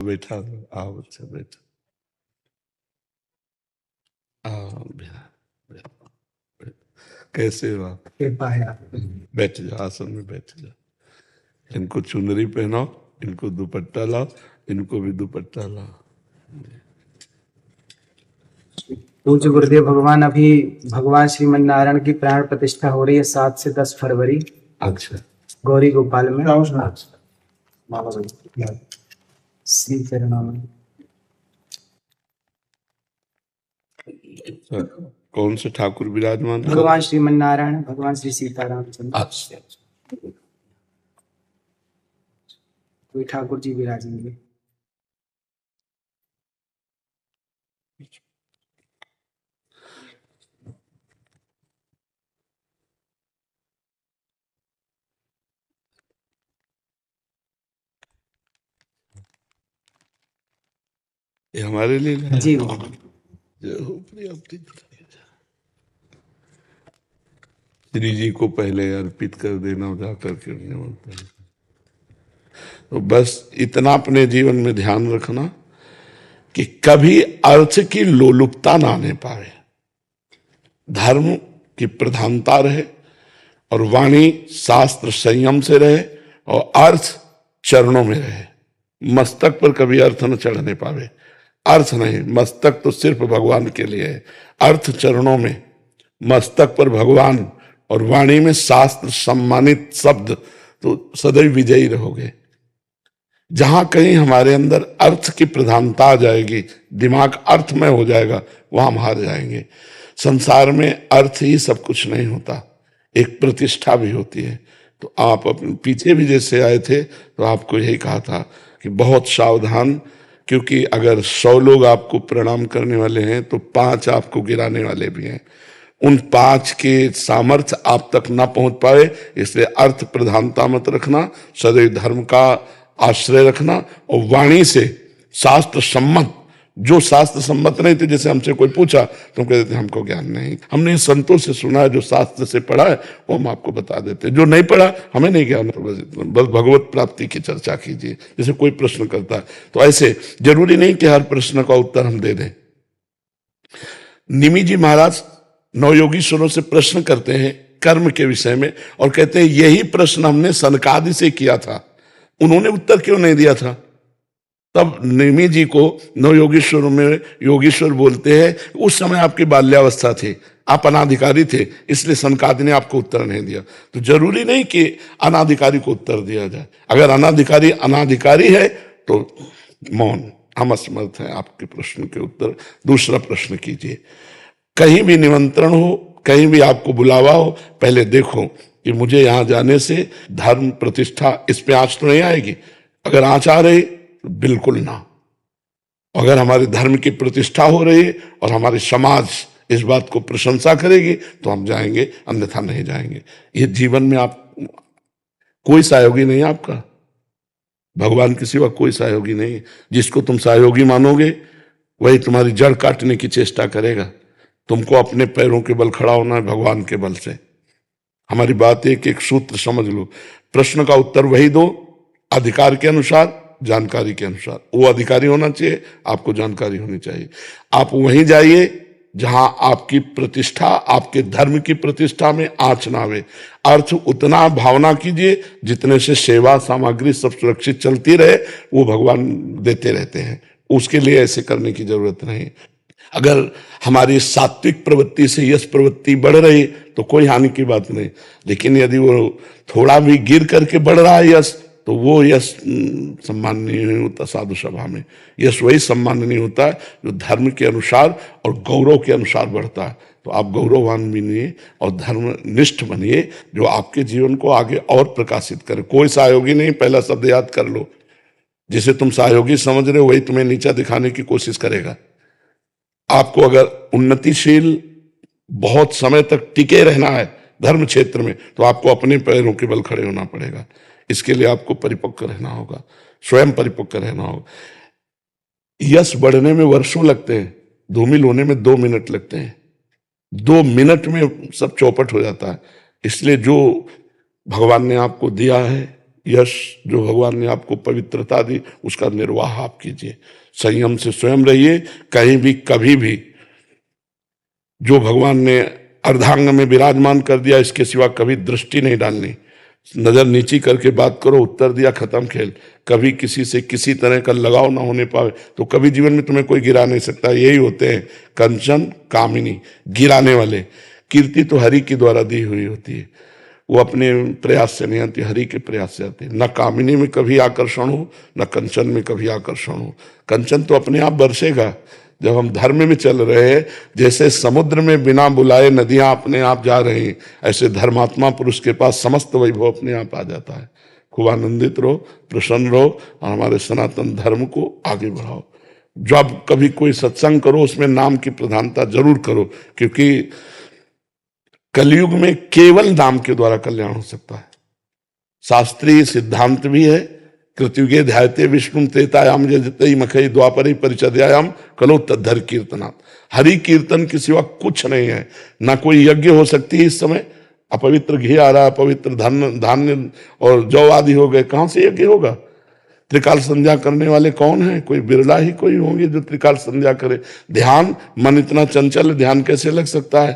बैठा आओ बच्चा बैठो। आओ कैसे हो आप? कृपा है आप। बैठ जाओ, आसन में बैठ जाओ। इनको चुनरी पहनाओ, इनको दुपट्टा लाओ, इनको भी दुपट्टा लाओ। पूज्य गुरुदेव भगवान, अभी भगवान श्रीमन नारायण की प्राण प्रतिष्ठा हो रही है 7 से 10 फरवरी। अच्छा, गौरी गोपाल में। श्री चरणाम। कौन से ठाकुर विराजमान? भगवान श्रीमन नारायण, भगवान श्री सीताराम चंद्र। अच्छा, कोई ठाकुर जी विराजेंगे। ये हमारे लिए जी श्री जी को पहले अर्पित कर देना जा करके। तो बस इतना अपने जीवन में ध्यान रखना कि कभी अर्थ की लोलुपता ना आने पाए, धर्म की प्रधानता रहे और वाणी शास्त्र संयम से रहे और अर्थ चरणों में रहे। मस्तक पर कभी अर्थ न चढ़ने पावे। अर्थ नहीं, मस्तक तो सिर्फ भगवान के लिए है, अर्थ चरणों में, मस्तक पर भगवान और वाणी में शास्त्र सम्मानित शब्द, तो सदैव विजयी रहोगे। जहां कहीं हमारे अंदर अर्थ की प्रधानता आ जाएगी, दिमाग अर्थमय हो जाएगा, वहां हम हार जाएंगे। संसार में अर्थ ही सब कुछ नहीं होता, एक प्रतिष्ठा भी होती है। तो आप अपने पीछे भी जैसे आए थे तो आपको यही कहा था कि बहुत सावधान, क्योंकि अगर 100 लोग आपको प्रणाम करने वाले हैं तो 5 आपको गिराने वाले भी हैं। उन 5 के सामर्थ्य आप तक ना पहुंच पाए, इसलिए अर्थ प्रधानता मत रखना, सदैव धर्म का आश्रय रखना और वाणी से शास्त्र सम्मत, जो शास्त्र सम्मत नहीं थे, जैसे हमसे कोई पूछा तो हम कहते थे हमको ज्ञान नहीं, हमने संतों से सुना है, जो शास्त्र से पढ़ा है वो हम आपको बता देते, जो नहीं पढ़ा हमें नहीं ज्ञान, बस भगवत प्राप्ति की चर्चा कीजिए। जैसे कोई प्रश्न करता है तो ऐसे जरूरी नहीं कि हर प्रश्न का उत्तर हम दे दें। निमि जी महाराज नवयोगीश्वरों से प्रश्न करते हैं कर्म के विषय में और कहते हैं यही प्रश्न हमने सनकादि से किया था, उन्होंने उत्तर क्यों नहीं दिया था? तब निमि जी को नवयोगीश्वर में योगीश्वर बोलते हैं, उस समय आपकी बाल्यावस्था थी, आप अनाधिकारी थे, इसलिए सनकादि ने आपको उत्तर नहीं दिया। तो जरूरी नहीं कि अनाधिकारी को उत्तर दिया जाए। अगर अनाधिकारी अनाधिकारी है तो मौन, हम असमर्थ हैं आपके प्रश्न के उत्तर। दूसरा प्रश्न कीजिए। कहीं भी निमंत्रण हो, कहीं भी आपको बुलावा हो, पहले देखो कि मुझे यहां जाने से धर्म प्रतिष्ठा इस पे आंच तो नहीं आएगी। अगर आंच आ रही तो बिल्कुल ना। अगर हमारे धर्म की प्रतिष्ठा हो रही है और हमारे समाज इस बात को प्रशंसा करेगी तो हम जाएंगे, अन्यथा नहीं जाएंगे। ये जीवन में आप कोई सहयोगी नहीं, आपका भगवान के सिवा कोई सहयोगी नहीं। जिसको तुम सहयोगी मानोगे वही तुम्हारी जड़ काटने की चेष्टा करेगा। तुमको अपने पैरों के बल खड़ा होना है, भगवान के बल से। हमारी बात एक एक सूत्र समझ लो। प्रश्न का उत्तर वही दो, अधिकार के अनुसार, जानकारी के अनुसार। वो अधिकारी होना चाहिए, आपको जानकारी होनी चाहिए। आप वहीं जाइए जहां आपकी प्रतिष्ठा, आपके धर्म की प्रतिष्ठा में आंच ना आवे। अर्थ उतना भावना कीजिए जितने से सेवा सामग्री सब सुरक्षित चलती रहे, वो भगवान देते रहते हैं। उसके लिए ऐसे करने की जरूरत नहीं। अगर हमारी सात्विक प्रवृत्ति से यश प्रवृत्ति बढ़ रही तो कोई हानि की बात नहीं, लेकिन यदि वो थोड़ा भी गिर करके बढ़ रहा है यश, तो वो यश सम्माननीय नहीं होता। साधु सभा में यश वही सम्माननीय होता है जो धर्म के अनुसार और गौरव के अनुसार बढ़ता है। तो आप गौरववान बनिए और धर्मनिष्ठ बनिए, जो आपके जीवन को आगे और प्रकाशित करे। कोई सहयोगी नहीं, पहला शब्द याद कर लो। जिसे तुम सहयोगी समझ रहे हो वही तुम्हें नीचा दिखाने की कोशिश करेगा। आपको अगर उन्नतिशील बहुत समय तक टिके रहना है धर्म क्षेत्र में, तो आपको अपने पैरों के बल खड़े होना पड़ेगा। इसके लिए आपको परिपक्व रहना होगा, स्वयं परिपक्व रहना होगा। यश बढ़ने में वर्षों लगते हैं, धूमिल होने में 2 मिनट लगते हैं। 2 मिनट में सब चौपट हो जाता है। इसलिए जो भगवान ने आपको दिया है यश जो भगवान ने आपको पवित्रता दी उसका निर्वाह आप कीजिए, संयम से स्वयं रहिए। कहीं भी कभी भी जो भगवान ने अर्धांग में विराजमान कर दिया इसके सिवा कभी दृष्टि नहीं डालनी, नजर नीची करके बात करो, उत्तर दिया, खत्म खेल। कभी किसी से किसी तरह का लगाव ना होने पावे तो कभी जीवन में तुम्हें कोई गिरा नहीं सकता। यही होते हैं कंचन कामिनी, गिराने वाले। कीर्ति तो हरि के द्वारा दी हुई होती है, वो अपने प्रयास से नहीं आती, हरि के प्रयास से आती है। न कामिनी में कभी आकर्षण हो, न कंचन में कभी आकर्षण हो। कंचन तो अपने आप बरसेगा जब हम धर्म में चल रहे हैं। जैसे समुद्र में बिना बुलाए नदियां अपने आप जा रही हैं, ऐसे धर्मात्मा पुरुष के पास समस्त वैभव अपने आप आ जाता है। खूब आनंदित रहो, प्रसन्न रहो और हमारे सनातन धर्म को आगे बढ़ाओ। जब कभी कोई सत्संग करो उसमें नाम की प्रधानता जरूर करो, क्योंकि कलयुग में केवल नाम के द्वारा कल्याण हो सकता है। शास्त्रीय सिद्धांत भी है, कृतयुगे ध्यायते विष्णु त्रेतायाम जयते मखई द्वापरे परिचर्यायाम कलो तद्धर कीर्तनात्। हरि कीर्तन के सिवा कुछ नहीं है। ना कोई यज्ञ हो सकती है इस समय, अपवित्र घी आ रहा, अपवित्र धान्य और जौ आदि हो गए, कहां से यज्ञ होगा? त्रिकाल संध्या करने वाले कौन है? कोई बिरला ही कोई होंगे जो त्रिकाल संध्या करे। ध्यान, मन इतना चंचल, ध्यान कैसे लग सकता है?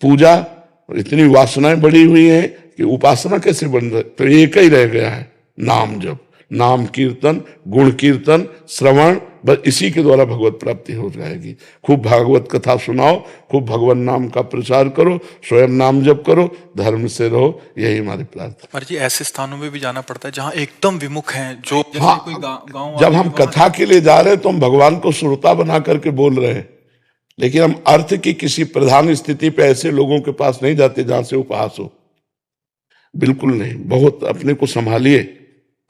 पूजा, इतनी वासनाएं बढ़ी हुई हैं कि उपासना कैसे बन रही? तो एक ही रह गया है, नाम जप, नाम कीर्तन, गुण कीर्तन, श्रवण, बस इसी के द्वारा भगवत प्राप्ति हो जाएगी। खूब भागवत कथा सुनाओ, खूब भगवान नाम का प्रचार करो, स्वयं नाम जप करो, धर्म से रहो, यही हमारी प्रार्थना। पर जी ऐसे स्थानों में भी जाना पड़ता है जहाँ एकदम विमुख हैं, जो हाँ, कोई गाँव जब हम कथा के लिए जा रहे हैं तो हम भगवान को श्रोता बना करके बोल रहे हैं, लेकिन हम अर्थ की किसी प्रधान स्थिति पे ऐसे लोगों के पास नहीं जाते जहां से उपहास हो, बिल्कुल नहीं। बहुत अपने को संभालिए,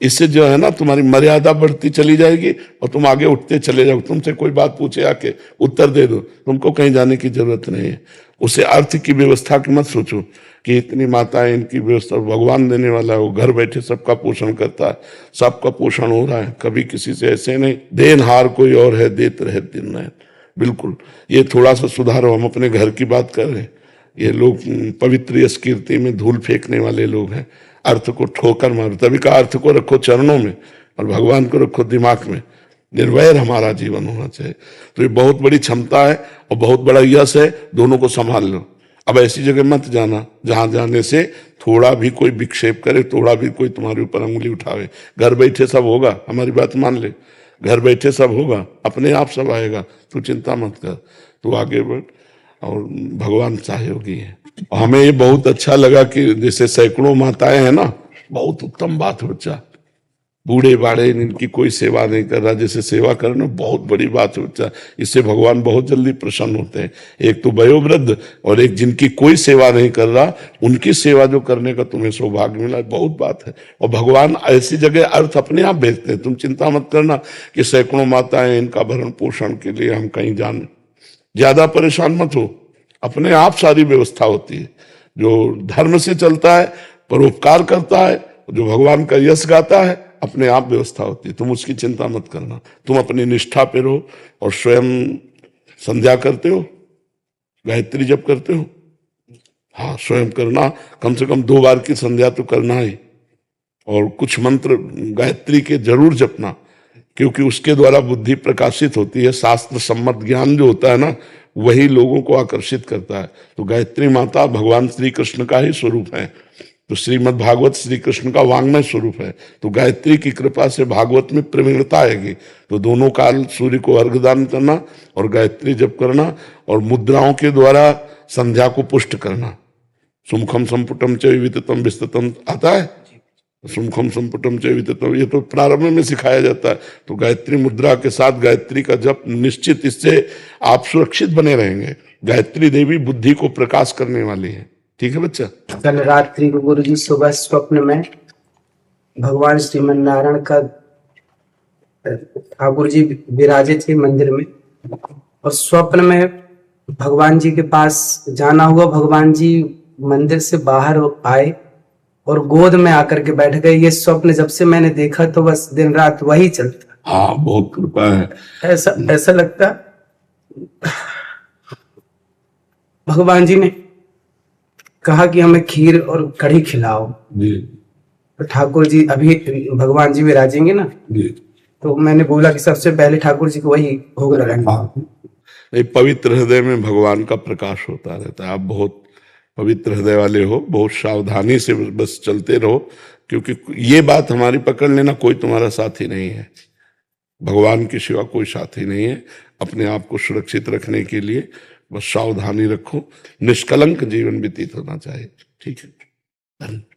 इससे जो है ना तुम्हारी मर्यादा बढ़ती चली जाएगी और तुम आगे उठते चले जाओ। तुमसे कोई बात पूछे आके उत्तर दे दो, तुमको कहीं जाने की जरूरत नहीं है। उसे अर्थ की व्यवस्था की मत सोचो कि इतनी माताएं, इनकी व्यवस्था भगवान देने वाला है, वो घर बैठे सबका पोषण करता है, सबका पोषण हो रहा है। कभी किसी से ऐसे नहीं, देनहार कोई और है, देत रहे दिन रात। बिल्कुल, ये थोड़ा सा सुधारो। हम अपने घर की बात कर रहे हैं, ये लोग पवित्र यश कीर्ति में धूल फेंकने वाले लोग हैं, अर्थ को ठोकर मारो। तभी का अर्थ को रखो चरणों में और भगवान को रखो दिमाग में। निर्वैर हमारा जीवन होना चाहिए। तो ये बहुत बड़ी क्षमता है और बहुत बड़ा यश है, दोनों को संभाल लो। अब ऐसी जगह मत जाना जहां जाने से थोड़ा भी कोई विक्षेप करे, थोड़ा भी कोई तुम्हारे ऊपर अंगुली उठावे। घर बैठे सब होगा, हमारी बात मान ले, घर बैठे सब होगा, अपने आप सब आएगा, तू चिंता मत कर, तू आगे बढ़ और भगवान सहयोगी है। और हमें ये बहुत अच्छा लगा कि जैसे सैकड़ों माताएं हैं ना, बहुत उत्तम बात है। बच्चा बूढ़े बाढ़े इनकी कोई सेवा नहीं कर रहा, जैसे सेवा करना बहुत बड़ी बात है बच्चा। इससे भगवान बहुत जल्दी प्रसन्न होते हैं। एक तो वयोवृद्ध और एक जिनकी कोई सेवा नहीं कर रहा, उनकी सेवा जो करने का तुम्हें सौभाग्य मिला, बहुत बात है। और भगवान ऐसी जगह अर्थ अपने आप भेजते हैं। तुम चिंता मत करना कि सैकड़ों माताएं, इनका भरण पोषण के लिए हम कहीं जाने, ज्यादा परेशान मत हो, अपने आप सारी व्यवस्था होती है। जो धर्म से चलता है, परोपकार करता है, जो भगवान का यश गाता है, अपने आप व्यवस्था होती है। तुम उसकी चिंता मत करना, तुम अपनी निष्ठा पे रहो। और स्वयं संध्या करते हो, गायत्री जप करते हो? हाँ, स्वयं करना, कम से कम 2 बार की संध्या तो करना ही। और कुछ मंत्र गायत्री के जरूर जपना, क्योंकि उसके द्वारा बुद्धि प्रकाशित होती है। शास्त्र सम्मत ज्ञान जो होता है ना, वही लोगों को आकर्षित करता है। तो गायत्री माता भगवान श्री कृष्ण का ही स्वरूप है। तो श्रीमद् भागवत श्री कृष्ण का वांग्मय स्वरूप है। तो गायत्री की कृपा से भागवत में प्रवीणता आएगी। तो दोनों काल सूर्य को अर्घ दान करना और गायत्री जप करना और मुद्राओं के द्वारा संध्या को पुष्ट करना। सुमुखम संपुटम च विततम विस्ततम आता है, सुमुखम संपुटम च विततम, ये तो प्रारंभ में सिखाया जाता है। तो गायत्री मुद्रा के साथ गायत्री का जप निश्चित, इससे आप सुरक्षित बने रहेंगे। गायत्री देवी बुद्धि को प्रकाश करने वाली है। ठीक है बच्चा? कल रात्रि को गुरु जी सुबह स्वप्न में भगवान श्रीमन नारायण का, ठाकुर जी विराजे थे मंदिर में, और स्वप्न में भगवान जी के पास जाना हुआ। भगवान जी मंदिर से बाहर आए और गोद में आकर के बैठ गए। ये स्वप्न जब से मैंने देखा तो बस दिन रात वही चलता। हाँ, बहुत कृपा है। ऐसा लगता भगवान जी ने कहा कि हमें खीर और कढ़ी खिलाओ। जी। तो ठाकुर जी अभी भगवान जी विराजेंगे ना, जी। तो मैंने बोला कि सबसे पहले ठाकुर जी को वही भोग लगाएंगे। नहीं, पवित्र हृदय में भगवान का प्रकाश होता रहता है। आप बहुत पवित्र हृदय वाले हो, बहुत सावधानी से बस चलते रहो, क्योंकि ये बात हमारी पकड़ लेना, कोई तुम्हारा साथी नहीं है, भगवान के सिवा कोई साथी नहीं है। अपने आप को सुरक्षित रखने के लिए बस सावधानी रखो, निष्कलंक जीवन व्यतीत होना चाहिए। ठीक है।